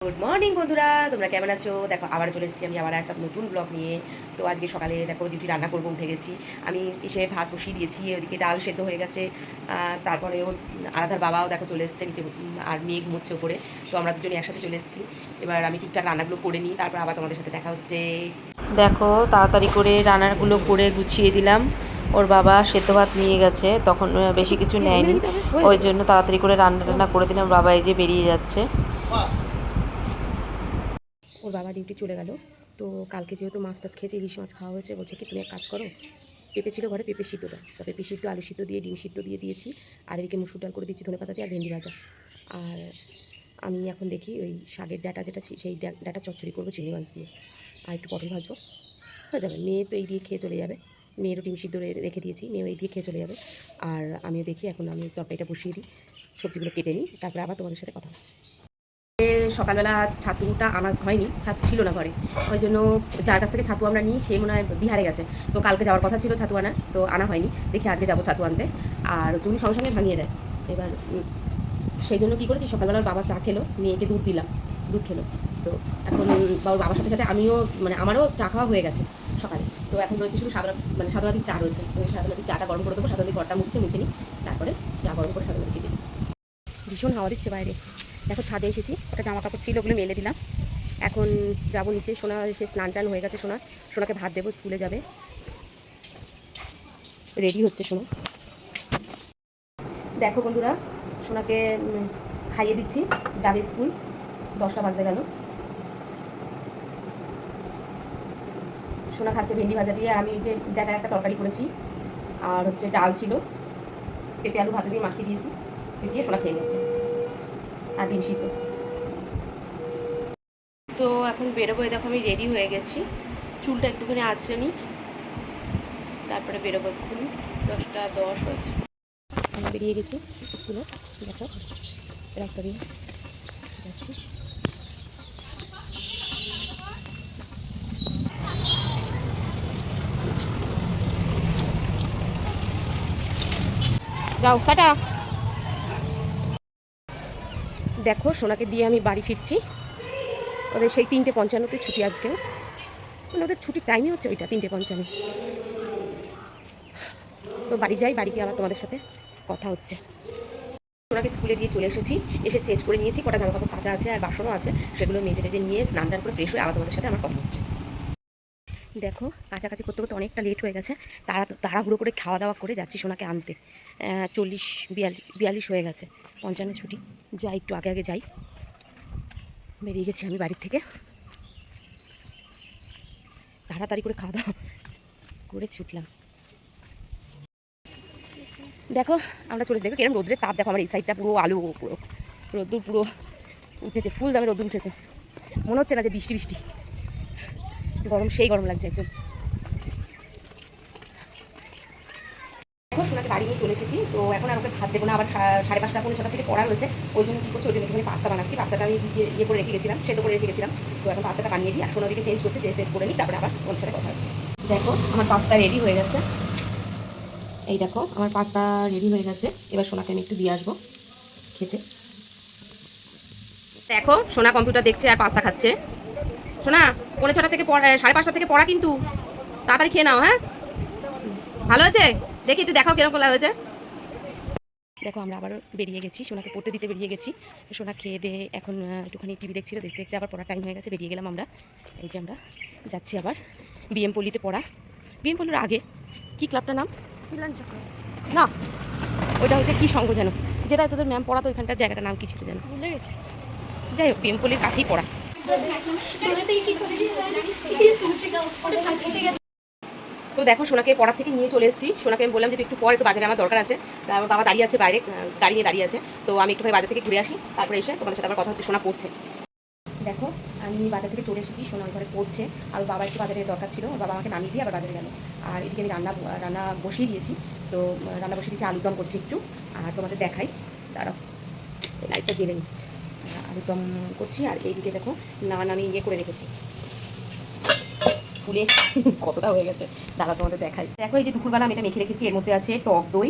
Good morning বন্ধুরা, তোমরা কেমন আছো? দেখো আবার চলে এসেছি আমি আবার একটা নতুন ব্লগ নিয়ে। তো আজকে সকালে দেখো ডিউটি রান্না করবো, উঠে গেছি। আমি এসে ভাত বসিয়ে দিয়েছি, ওদিকে ডাল সেদ্ধ হয়ে গেছে। তারপরে ওর আরাধার বাবাও দেখো চলে এসেছে নিচে, আর মেয়ে ঘুমোচ্ছে ওপরে। তো আমরা দুজনে একসাথে চলে এসেছি। এবার আমি টুকটাক রান্নাগুলো করে নিই, তারপর আবার তোমাদের সাথে দেখা হচ্ছে। দেখো তাড়াতাড়ি করে রান্নাগুলো করে গুছিয়ে দিলাম। ওর বাবা সেদ্ধ ভাত নিয়ে গেছে, তখন বেশি কিছু নেয়নি, ওই জন্য তাড়াতাড়ি করে রান্না করে দিলাম। বাবা এই যে বেরিয়ে যাচ্ছে। ওর বাবা ডিউটি চলে গেল। তো কালকে যেহেতু মাছ টাছ খেয়েছে, ইলিশ মাছ খাওয়া হয়েছে, বলছে কি তুমি এক কাজ করো, পেঁপে ছিল ঘরে, পেঁপে সিদ্ধ দাও। তো পেঁপে সিদ্ধ, আলু সিদ্ধ দিয়ে ডিম সিদ্ধ দিয়ে দিয়েছি। আর এদিকে মুসুর ডাল করে দিচ্ছি ধনেপাতা দিয়ে, আর ভেন্ডি ভাজা। আর আমি এখন দেখি ওই শাকের ডাঁটা যেটা সেই ডাঁটা চচ্চড়ি করবো চিংড়ি মাছ দিয়ে, আর একটু পটল ভাজবো, হয়ে যাবে। মেয়ে তো এই দিয়ে খেয়ে চলে যাবে, মেয়েরও ডিম সিদ্ধ রেখে দিয়েছি, মেয়েও এই দিয়ে খেয়ে চলে যাবে। আর আমিও দেখি এখন আমি তরকারিটা বসিয়ে দিই, সবজিগুলো কেটে নিই, তারপরে আবার তোমাদের সাথে কথা হচ্ছে। সকালবেলা ছাতুটা আনা হয়নি, ছাতু ছিল না ঘরে, ওই জন্য যার কাছ থেকে ছাতু আমরা নিই সে মনে হয় বিহারে গেছে। তো কালকে যাওয়ার কথা ছিল ছাতু আনার, তো আনা হয়নি। দেখি আজকে যাবো ছাতু আনতে। আর উনি সঙ্গে সঙ্গে ভাঙিয়ে দেয়। এবার সেই জন্য কী করেছি, সকালবেলার বাবা চা খেলো, মেয়েকে দুধ দিলাম, দুধ খেলো। তো এখন বাবার সাথে সাথে আমিও, মানে আমারও চা খাওয়া হয়ে গেছে সকালে। তো এখন রয়েছে শুধু সাদা চা রয়েছে। তো সাদা চাটা গরম করে দেবো, সাদা ঘরটা মুছে নিই, তারপরে চা গরম করে সাদা দিই। ভীষণ হাওয়া দিচ্ছে বাইরে। দেখো ছাদে এসেছি, একটা জামা কাপড় ছিল ওগুলো মেলে দিলাম। এখন যাবো নিচে। সোনা এসে স্নান টান হয়ে গেছে, সোনাকে ভাত দেবো, স্কুলে যাবে, রেডি হচ্ছে সোনা। দেখো বন্ধুরা, সোনাকে খাইয়ে দিচ্ছি, যাবে স্কুল, 10টা বাজতে গেল। সোনা খাচ্ছে ভেন্ডি ভাজা দিয়ে, আর আমি যে ডাটার একটা তরকারি করেছি, আর হচ্ছে ডাল ছিল, পেঁপে আলু ভাজা দিয়ে মাখিয়ে দিয়েছি, দিয়ে সোনা খেয়ে নিচ্ছে, আর ডিম সিদ্ধ। তো এখন বেরোবো। দেখো আমি রেডি হয়ে গেছি, চুলটা একটুখানি আঁচড়ে নিই, তারপরে বেরোবো। এক্ষুনি 10টা 10 হয়েছে, আমি বেরিয়ে গেছি স্কুলে। দেখো রাস্তা দিয়ে যাচ্ছি। যাও টাটা। দেখো সোনাকে দিয়ে আমি বাড়ি ফিরছি। ওদের সেই 3:55-তে ছুটি আজকেও, মানে ওদের ছুটির টাইমই হচ্ছে ওইটা 3:55। তো বাড়ি যাই, বাড়ি গিয়ে আবার তোমাদের সাথে কথা হচ্ছে। সোনাকে স্কুলে দিয়ে চলে এসেছি, এসে চেঞ্জ করে নিয়েছি, কটা জামা কাপড় কাচা আছে আর বাসনও আছে, সেগুলো মেজে টেজে নিয়ে স্নান টান করে ফ্রেশ হয়ে আবার তোমাদের সাথে আমার কথা হচ্ছে। দেখো কাছাকাছি করতে করতে অনেকটা লেট হয়ে গেছে, তাড়াহুড়ো করে খাওয়া দাওয়া করে যাচ্ছি সোনাকে আনতে। 40-42 হয়ে গেছে, 55 ছুটি। যাই একটু আগে আগে যাই। বেরিয়ে গেছি আমি বাড়ির থেকে, তাড়াতাড়ি করে খাওয়া দাওয়া করে ছুটলাম। দেখো আমরা চলেছি, দেখো কিরকম রোদ্রের তাপ, দেখো আমার এই সাইডটা পুরো আলো, পুরো রোদ্দুর পুরো উঠেছে, ফুল দামে রোদ্দুর উঠেছে। মনে হচ্ছে না যে বৃষ্টি বৃষ্টি, গরম, সেই গরম লাগছে একদম। এখন সোনাকে বাড়ি নিয়ে চলে এসেছি। তো এখন আর ওকে ভাত দেবো না, আবার 5:30-6:45 থেকে পড়া রয়েছে, ওই জন্য কী করছি, ওই জন্য একটুখানি পাস্তা বানাচ্ছি। পাস্তাটা আমি ইয়ে করে রেখে গেছিলাম, সেদ্ধ করে রেখে গেছিলাম। তো এখন পাস্তাটা বানিয়ে দিই, আর সোনা দিকে চেঞ্জ করছে, চেঞ্জ করে নিই, তারপরে আবার ওর সাথে কথা হচ্ছে। দেখো আমার পাস্তা রেডি হয়ে গেছে, এই দেখো আমার পাস্তা রেডি হয়ে গেছে। এবার সোনাকে আমি একটু দিয়ে আসবো খেতে। দেখো সোনা কম্পিউটার দেখছে আর পাস্তা খাচ্ছে। সোনা 5:45 থেকে 5:30 থেকে পড়া, কিন্তু তাড়াতাড়ি খেয়ে নাও। হ্যাঁ ভালো হয়েছে, দেখি একটু দেখাও কিরকম হয়েছে। দেখো আমরা আবার বেরিয়ে গেছি, সোনাকে পড়তে দিতে বেরিয়ে গেছি। সোনা খেয়ে দিয়ে এখন একটুখানি টিভি দেখছিল, দেখতে দেখতে আবার পড়ার টাইম হয়ে গেছে, বেরিয়ে গেলাম আমরা। এই যে আমরা যাচ্ছি আবার বিএম পল্লীতে পড়া। বিএম পল্লীর আগে কি ক্লাবটার নাম না, ওইটা হচ্ছে কি সঙ্গ যেন, যেটা তোদের ম্যাম পড়াতো, ওইখানটার জায়গাটার নাম কি ছিল যেন, ভুলে গেছে। যাই হোক বিএম পল্লীর কাছেই পড়া। তো দেখো সোনাকে পড়া থেকে নিয়ে চলে এসেছি। সোনাকে আমি বললাম যে একটু পর, একটু বাজারে আমার দরকার আছে। তারপর বাবা দাঁড়িয়ে আছে বাইরে, গাড়ি নিয়ে দাঁড়িয়ে আছে। তো আমি একটুখানি বাজার থেকে ঘুরে আসি, তারপরে এসে তোমাদের সাথে আবার কথা হচ্ছে। সোনা পড়ছে, দেখো আমি বাজার থেকে চলে এসেছি, সোনা ঘরে পড়ছে। আর বাবা একটু বাজারে দরকার ছিল, বাবা আমাকে নামিয়ে দিয়ে আবার বাজারে গেল। আর এদিকে আমি রান্না বসিয়ে দিয়েছি। তো রান্না বসিয়ে দিয়েছি, আলুর দম করছি একটু, আর তোমাদের দেখাই, দাঁড়াও এই লাইটটা জেলে নিই। আলুর দম করছি, আর এইদিকে দেখো নান আমি ইয়ে করে রেখেছি, ফুলে কতটা হয়ে গেছে, দাঁড়া তোমাদের দেখাই। দেখো এই যে দুপুরবেলা আমি এটা মেখে রেখেছি, এর মধ্যে আছে টক দই,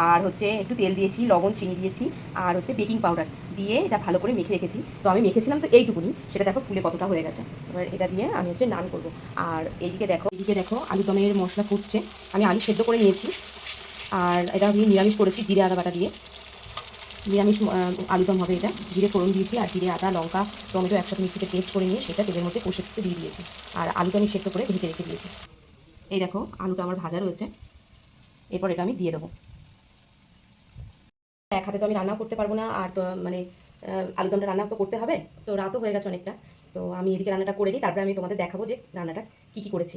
আর হচ্ছে একটু তেল দিয়েছি, লবণ, চিনি দিয়েছি, আর হচ্ছে বেকিং পাউডার দিয়ে এটা ভালো করে মেখে রেখেছি। তো আমি মেখেছিলাম তো এইটুকুনি, সেটা দেখো ফুলে কতটা হয়ে গেছে। এবার এটা দিয়ে আমি হচ্ছে নান করবো। আর এদিকে দেখো আলুদমের মশলা ফুটছে। আমি আলু সেদ্ধ করে নিয়েছি, আর এটা আমি নিরামিষ করেছি জিরে আদা বাটা দিয়ে। নিরামিষ আলুদম হবে এটা। জিরে ফোড়ন দিয়েছি, আর জিরে, আদা, লঙ্কা, টমেটো একসাথে মিক্সিতে পেস্ট করে নিয়ে সেটা তেলের মধ্যে কষে দিয়ে দিয়েছি। আর আলুটা আমি সেদ্ধ করে ভেজে রেখে দিয়েছি। এই দেখো আলুটা আমার ভাজা রয়েছে, এরপর এটা আমি দিয়ে দেবো। এক হাতে তো আমি রান্নাও করতে পারবো না, আর তো মানে আলুদমটা রান্না তো করতে হবে, তো রাতও হয়ে গেছে অনেকটা। তো আমি এদিকে রান্নাটা করে নিই, তারপরে আমি তোমাদের দেখাবো যে রান্নাটা কী করেছি,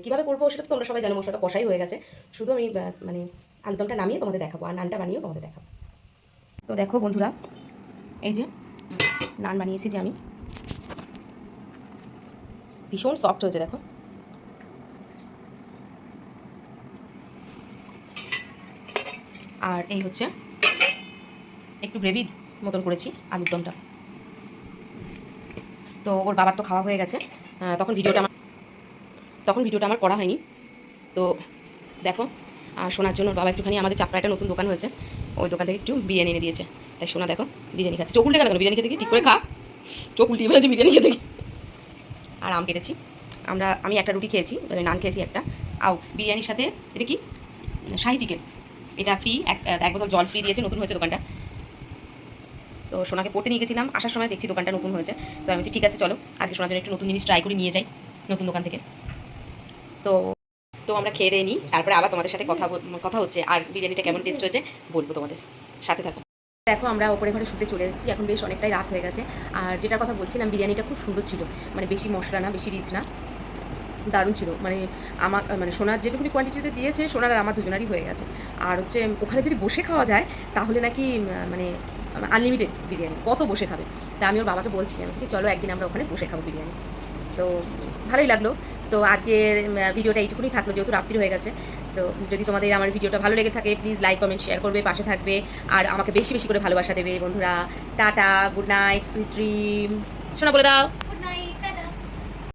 কীভাবে করবো সেটা তো তোমরা সবাই জানো। মশলাটা কষাই হয়ে গেছে, শুধু আমি মানে আলুদমটা নামিয়ে তোমাদের দেখাবো, আর নানটা বানিয়েও তোমাদের দেখাবো। তো দেখো বন্ধুরা, এই যে নান বানিয়েছি যে আমি, ভীষণ সফট হয়েছে দেখো। আর এই হচ্ছে একটু গ্রেভি মতন করেছি আলুর দমটা। তো ওর বাবার তো খাওয়া হয়ে গেছে, তখন ভিডিওটা আমার করা হয়নি। তো দেখো, আর সোনার জন্য বাবা একটুখানি, আমাদের চাপড়া একটা নতুন দোকান হয়েছে, ওই দোকান থেকে একটু বিরিয়ানি এনে দিয়েছে। তাই সোনা দেখো বিরিয়ানি খাচ্ছে। চোখ উল্টে গেল কেন? বিরিয়ানি খেতে গিয়ে ঠিক করে খা, চোখ উল্টিয়ে ফেলেছে বিরিয়ানি খেতে গিয়ে। আর আম কেটেছি, আমি একটা রুটি খেয়েছি, নান খেয়েছি একটা। বিরিয়ানির সাথে এটা কি শাহি চিকেন, এটা ফ্রি, এক বোতল জল ফ্রি দিয়েছে। নতুন হয়েছে দোকানটা। তো সোনাকে পড়তে নিয়ে গেছিলাম, আসার সময় দেখছি দোকানটা নতুন হয়েছে। তো আমি বলছি ঠিক আছে চলো আজকে সোনার জন্য একটু নতুন জিনিস ট্রাই করে নিয়ে যাই নতুন দোকান থেকে। তো আমরা খেয়ে দিয়ে নিই, তারপরে আবার তোমাদের সাথে কথা হচ্ছে। আর বিরিয়ানিটা কেমন টেস্ট হয়েছে বলবো তোমাদের, সাথে থাকো। দেখো আমরা ওপরে ঘরে শুতে চলে এসেছি, এখন বেশ অনেকটাই রাত হয়ে গেছে। আর যেটার কথা বলছিলাম, বিরিয়ানিটা খুব সুন্দর ছিল, মানে বেশি মশলা না, বেশি রিচ না, দারুণ ছিল। মানে সোনার যেটুকুনি কোয়ান্টিটিতে দিয়েছে, সোনার আর আমার দুজনারই হয়ে গেছে। আর হচ্ছে ওখানে যদি বসে খাওয়া যায় তাহলে নাকি মানে আনলিমিটেড বিরিয়ানি, কত বসে খাবে। তা আমি ওর বাবাকে বলছি, আমি কি চলো একদিন আমরা ওখানে বসে খাবো বিরিয়ানি। তো ভালোই লাগলো। তো আজকের ভিডিওটা এইটুকুনি থাকলো, যেহেতু রাত্রি হয়ে গেছে। তো যদি তোমাদের আমার ভিডিওটা ভালো লেগে থাকে, প্লিজ লাইক, কমেন্ট, শেয়ার করবে, পাশে থাকবে, আর আমাকে বেশি বেশি করে ভালোবাসা দেবে বন্ধুরা। Tata, good night, sweet dream. শোনা বলে দাও।